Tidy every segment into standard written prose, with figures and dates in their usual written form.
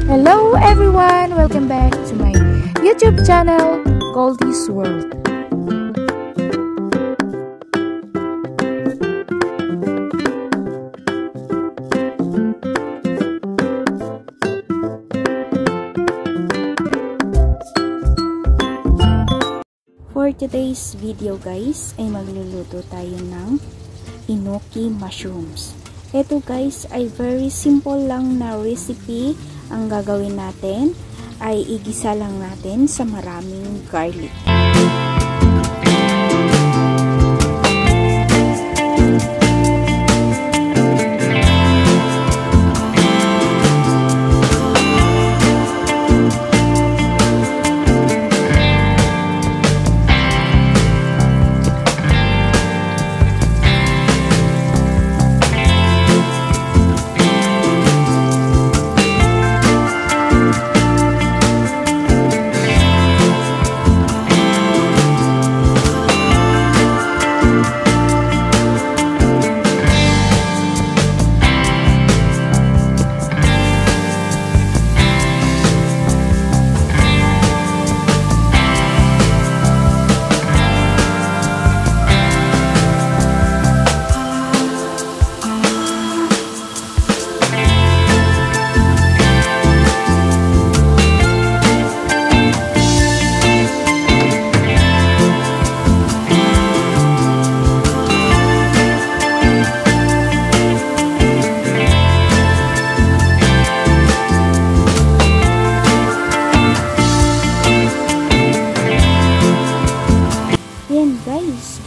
Hello everyone! Welcome back to my YouTube channel, Goldie's World. For today's video guys, ay magluluto tayo ng enoki mushrooms. Ito guys ay very simple lang na recipe. Ang gagawin natin ay igisa lang natin sa maraming garlic.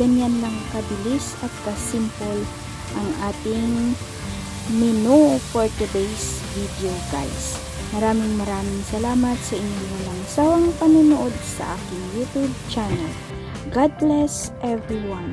Ganyan lang kabilis at kasimple ang ating menu for today's video guys. Maraming salamat sa inyong walang sawang panunood sa aking YouTube channel. God bless everyone.